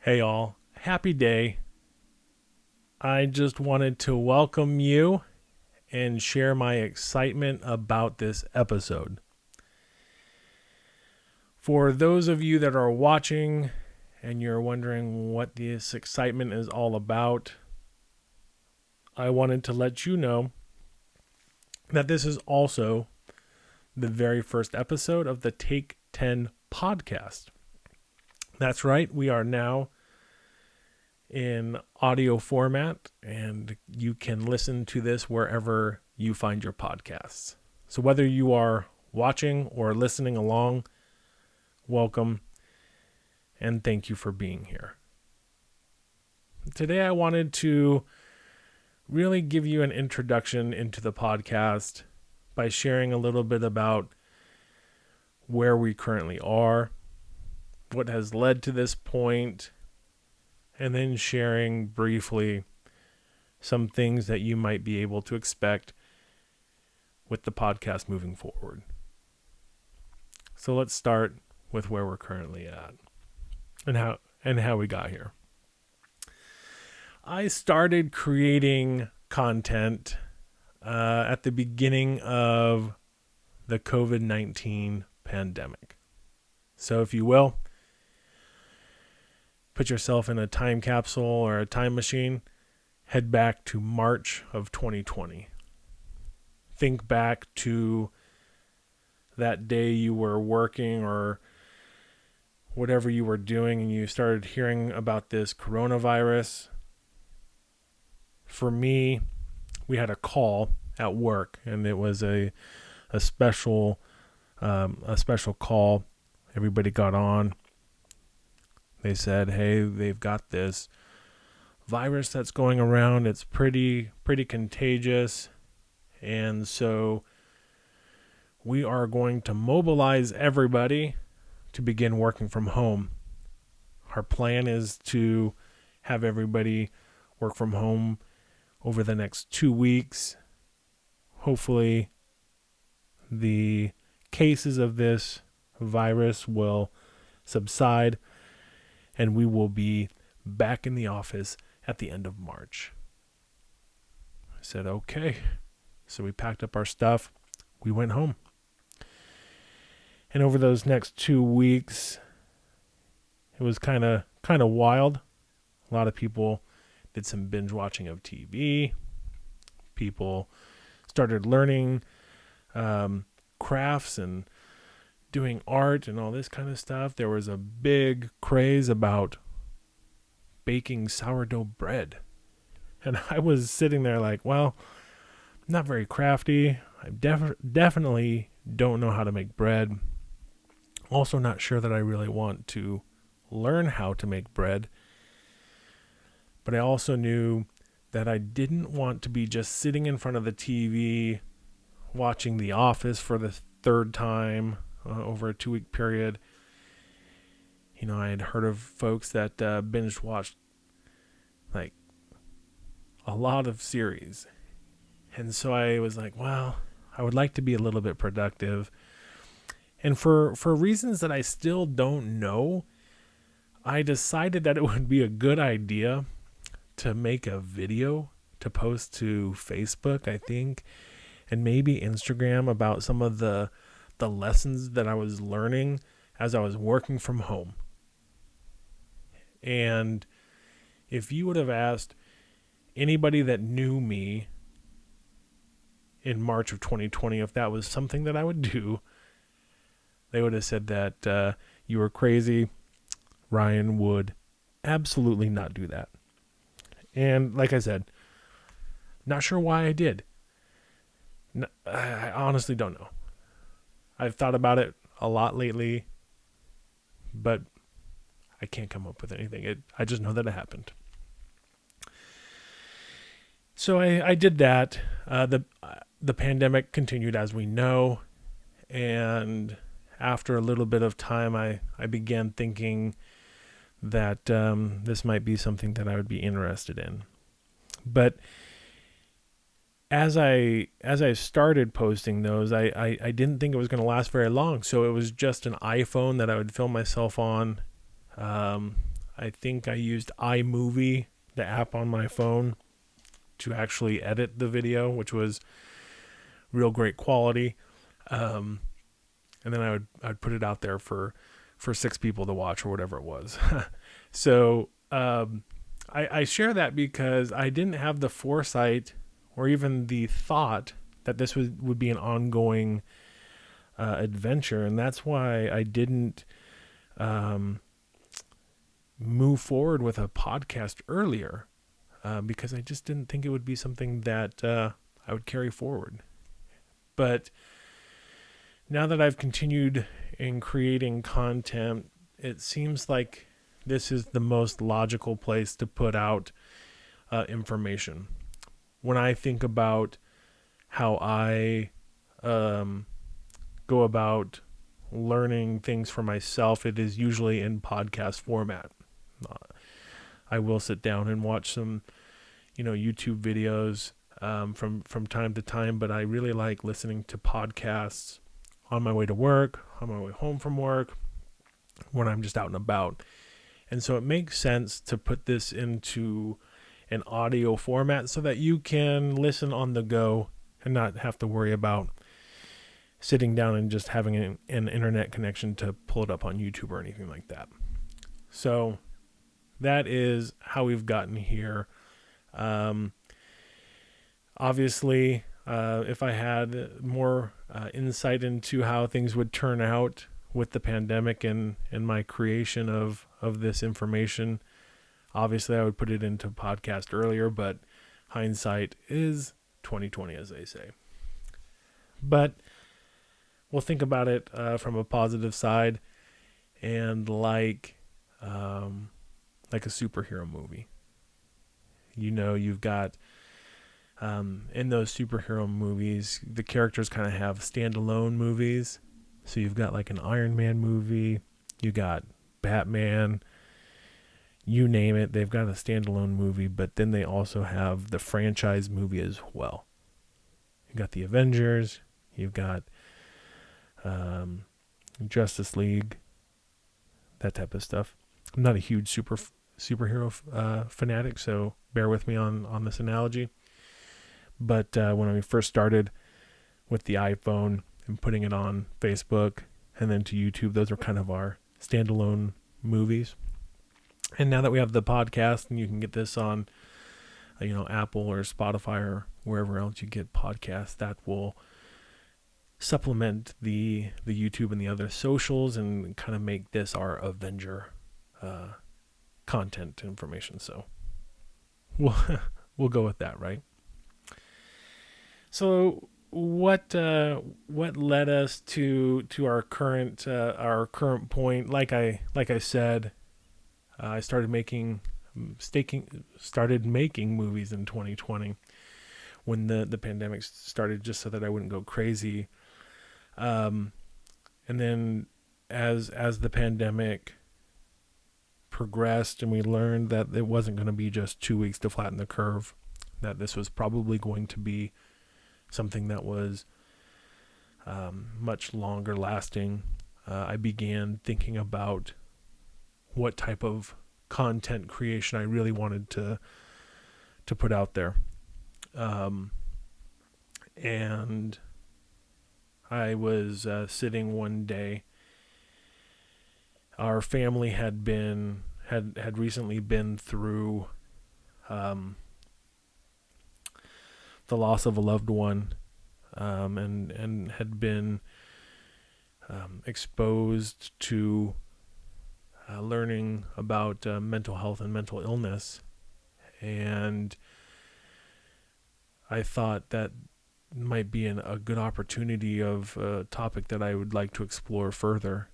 Hey all, happy day. I just wanted to welcome you and share my excitement about this episode. For those of you that are watching and you're wondering what this excitement is all about, I wanted to let you know that this is also the very first episode of the Take10 podcast. That's right, we are now in audio format, and you can listen to this wherever you find your podcasts. So whether you are watching or listening along, welcome and thank you for being here. Today I wanted to really give you an introduction into the podcast by sharing a little bit about where we currently are, what has led to this point, and then sharing briefly some things that you might be able to expect with the podcast moving forward. So let's start with where we're currently at and how we got here. I started creating content at the beginning of the COVID-19 pandemic. So if you will, put yourself in a time capsule or a time machine, head back to March of 2020. Think back to that day you were working or whatever you were doing and you started hearing about this coronavirus. For me, we had a call at work, and it was a special call. Everybody got on. They said, hey, they've got this virus that's going around. It's pretty contagious. And so we are going to mobilize everybody to begin working from home. Our plan is to have everybody work from home over the next 2 weeks. Hopefully, the cases of this virus will subside, and we will be back in the office at the end of March. I said, okay. So we packed up our stuff. We went home. And over those next 2 weeks, it was kind of wild. A lot of people did some binge watching of TV. People started learning crafts and doing art and all this kind of stuff. There was a big craze about baking sourdough bread. And I was sitting there like, well, I'm not very crafty. I definitely don't know how to make bread. Also not sure that I really want to learn how to make bread. But I also knew that I didn't want to be just sitting in front of the TV watching The Office for the third time over a 2-week period. You know, I had heard of folks that binge watched like a lot of series. And so I was like, well, I would like to be a little bit productive. And for reasons that I still don't know, I decided that it would be a good idea to make a video to post to Facebook, I think, and maybe Instagram about some of the lessons that I was learning as I was working from home. And if you would have asked anybody that knew me in March of 2020 if that was something that I would do, they would have said that you were crazy. Ryan would absolutely not do that. And like I said, not sure why I did. I honestly don't know. I've thought about it a lot lately, but I can't come up with anything. I just know that it happened. So I did that. The pandemic continued, as we know, and after a little bit of time, I began thinking that this might be something that I would be interested in. But as I started posting those, I didn't think it was going to last very long. So it was just an iPhone that I would film myself on. I think I used iMovie, the app on my phone, to actually edit the video, which was real great quality. And then I'd put it out there for 6 people to watch or whatever it was. So I share that because I didn't have the foresight or even the thought that this would be an ongoing adventure, and that's why I didn't move forward with a podcast earlier, because I just didn't think it would be something that I would carry forward. But now that I've continued in creating content, it seems like this is the most logical place to put out information. When I think about how I go about learning things for myself, it is usually in podcast format. I will sit down and watch some, YouTube videos from time to time, but I really like listening to podcasts on my way to work, on my way home from work, when I'm just out and about. And so it makes sense to put this into an audio format so that you can listen on the go and not have to worry about sitting down and just having an internet connection to pull it up on YouTube or anything like that. So that is how we've gotten here. Obviously, if I had more insight into how things would turn out with the pandemic and my creation of this information, obviously I would put it into podcast earlier, but hindsight is 2020, as they say. But we'll think about it from a positive side, and like a superhero movie. You've got in those superhero movies, the characters kind of have standalone movies. So you've got like an Iron Man movie, you got Batman, you name it, they've got a standalone movie, but then they also have the franchise movie as well. You've got the Avengers, you've got Justice League, that type of stuff. I'm not a huge superhero fanatic, so bear with me on this analogy. But when I first started with the iPhone and putting it on Facebook and then to YouTube, those are kind of our standalone movies. And now that we have the podcast and you can get this on, Apple or Spotify or wherever else you get podcasts, that will supplement the YouTube and the other socials and kind of make this our Avenger content information. So we'll go with that, right? So what led us to our current point? Like I said, I started making movies in 2020 when the pandemic started, just so that I wouldn't go crazy. And then as the pandemic progressed and we learned that it wasn't going to be just 2 weeks to flatten the curve, that this was probably going to be something that was much longer lasting, I began thinking about what type of content creation I really wanted to put out there. And I was sitting one day. Our family had recently been through the loss of a loved one, and had been exposed to learning about mental health and mental illness. And I thought that might be a good opportunity of a topic that I would like to explore further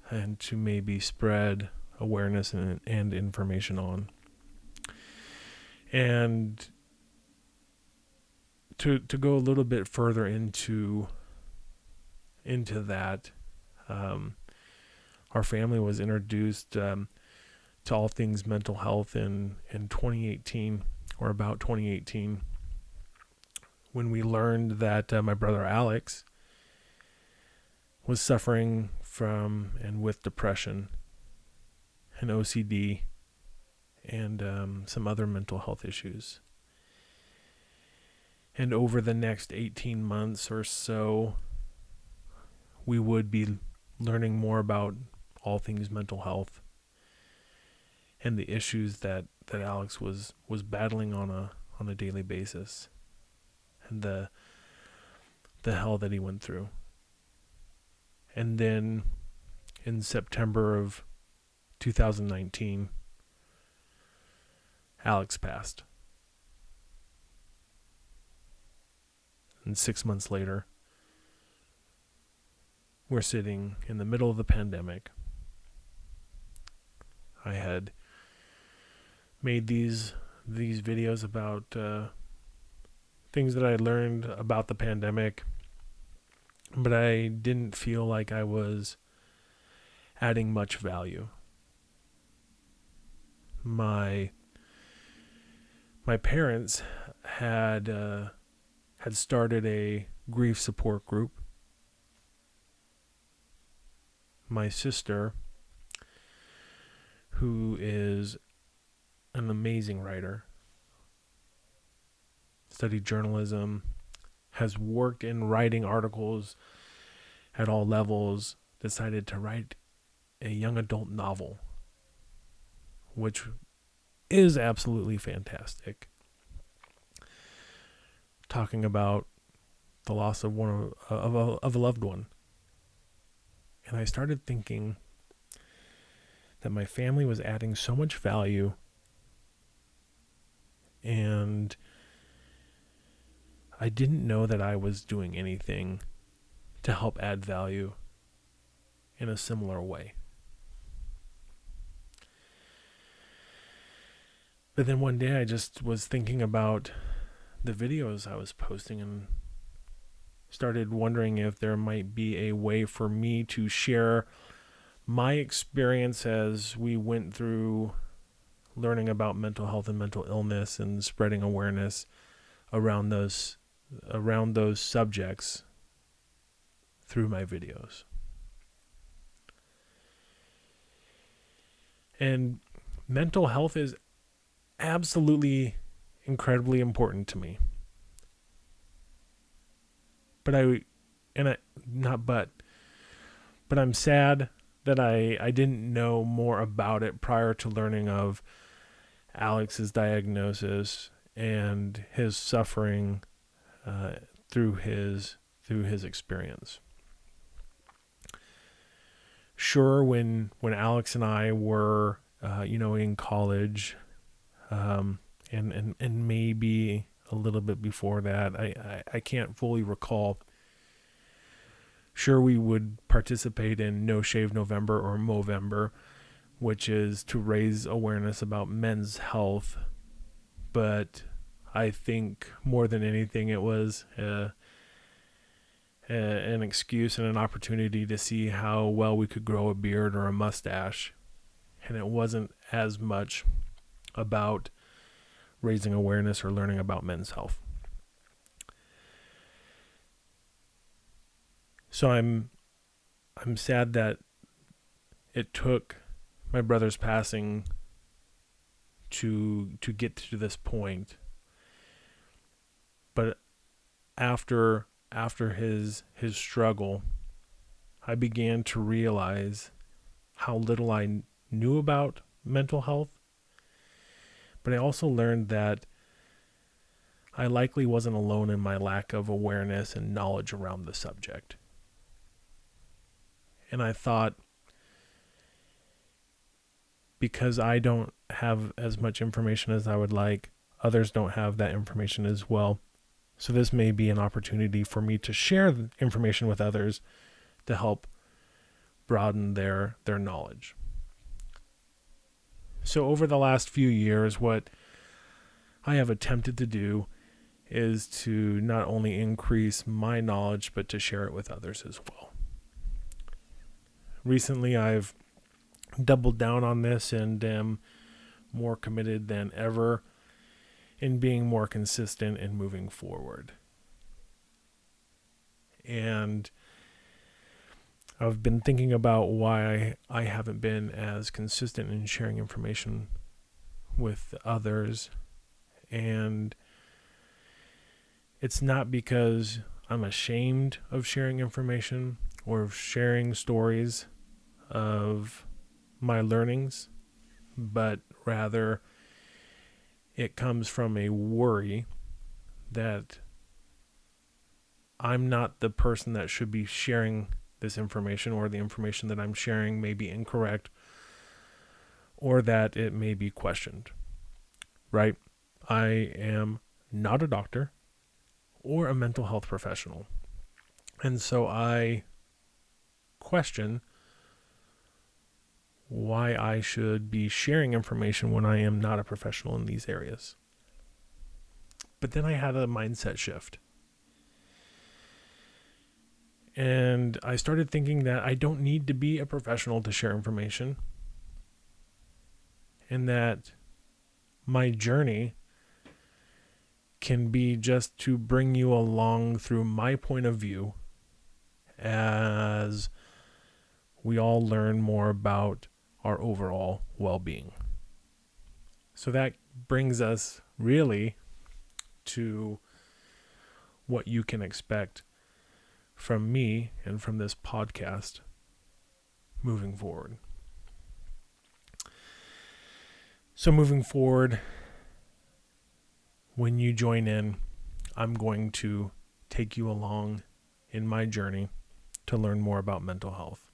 and to maybe spread awareness and information on. And to go a little bit further into that, our family was introduced to all things mental health in 2018, or about 2018, when we learned that my brother Alex was suffering from and with depression and OCD and some other mental health issues. And over the next 18 months or so, we would be learning more about all things mental health and the issues that Alex was battling on a daily basis, and the hell that he went through. And then in September of 2019, Alex passed. And 6 months later, we're sitting in the middle of the pandemic. I had made these videos about things that I learned about the pandemic, but I didn't feel like I was adding much value. My parents had started a grief support group. My sister, who is an amazing writer, studied journalism, has worked in writing articles at all levels, decided to write a young adult novel, which is absolutely fantastic, talking about the loss of a loved one. And I started thinking that my family was adding so much value, and I didn't know that I was doing anything to help add value in a similar way. But then one day I just was thinking about the videos I was posting and started wondering if there might be a way for me to share my experience as we went through learning about mental health and mental illness and spreading awareness around those subjects through my videos. And mental health is absolutely incredibly important to me. But I'm sad that I didn't know more about it prior to learning of Alex's diagnosis and his suffering through his experience. Sure, when Alex and I were in college, and maybe a little bit before that, I can't fully recall. Sure, we would participate in No Shave November or Movember, which is to raise awareness about men's health. But I think more than anything, it was an excuse and an opportunity to see how well we could grow a beard or a mustache. And it wasn't as much about raising awareness or learning about men's health. So I'm sad that it took my brother's passing to get to this point. But after his struggle, I began to realize how little I knew about mental health. But I also learned that I likely wasn't alone in my lack of awareness and knowledge around the subject. And I thought, because I don't have as much information as I would like, others don't have that information as well. So this may be an opportunity for me to share the information with others to help broaden their knowledge. So over the last few years, what I have attempted to do is to not only increase my knowledge, but to share it with others as well. Recently, I've doubled down on this and am more committed than ever in being more consistent and moving forward. And I've been thinking about why I haven't been as consistent in sharing information with others, and it's not because I'm ashamed of sharing information or sharing stories of my learnings, but rather it comes from a worry that I'm not the person that should be sharing this information, or the information that I'm sharing may be incorrect, or that it may be questioned, right? I am not a doctor or a mental health professional. And so I question why I should be sharing information when I am not a professional in these areas. But then I had a mindset shift. And I started thinking that I don't need to be a professional to share information, and that my journey can be just to bring you along through my point of view as we all learn more about our overall well-being. So that brings us really to what you can expect from me and from this podcast moving forward. So moving forward, when you join in, I'm going to take you along in my journey to learn more about mental health.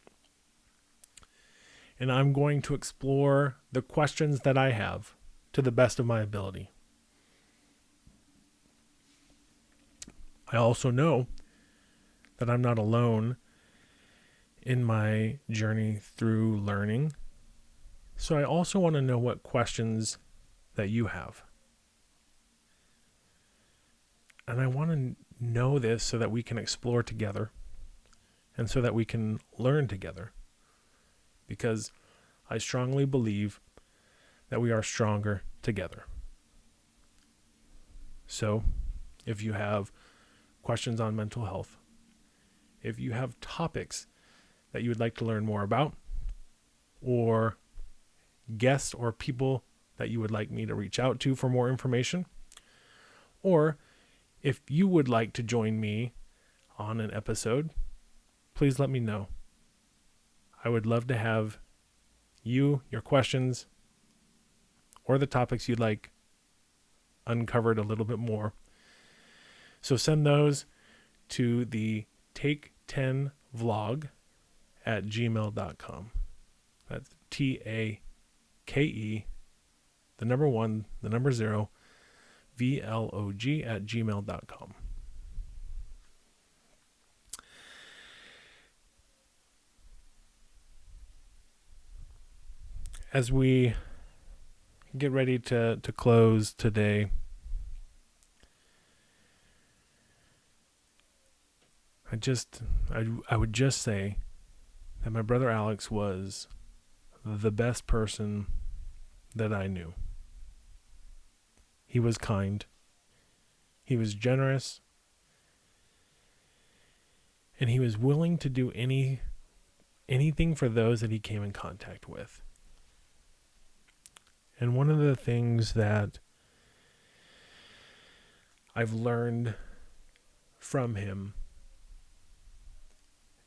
And I'm going to explore the questions that I have to the best of my ability. I also know that I'm not alone in my journey through learning. So I also want to know what questions that you have. And I want to know this so that we can explore together and so that we can learn together. Because I strongly believe that we are stronger together. So if you have questions on mental health, if you have topics that you would like to learn more about, or guests or people that you would like me to reach out to for more information, or if you would like to join me on an episode, please let me know. I would love to have you, your questions, or the topics you'd like uncovered a little bit more. So send those to the Take10Vlog at gmail.com. That's TAKE, the number 1, the number 0, VLOG at gmail.com. As we get ready to close today, I would just say that my brother Alex was the best person that I knew. He was kind. He was generous. And he was willing to do anything for those that he came in contact with. And one of the things that I've learned from him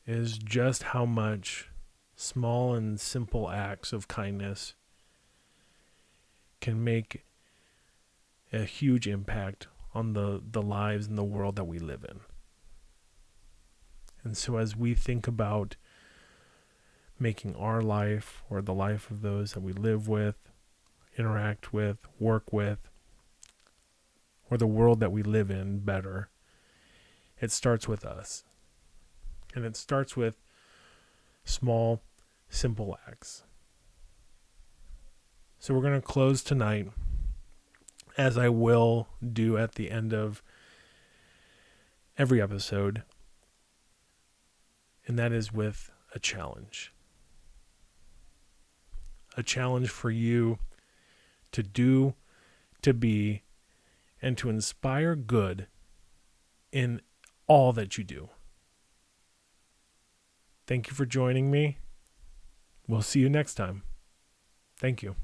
is just how much small and simple acts of kindness can make a huge impact on the lives and the world that we live in. And so as we think about making our life, or the life of those that we live with, interact with, work with, or the world that we live in better, it starts with us. And it starts with small, simple acts. So we're going to close tonight, as I will do at the end of every episode, and that is with a challenge. A challenge for you to do, to be, and to inspire good in all that you do. Thank you for joining me. We'll see you next time. Thank you.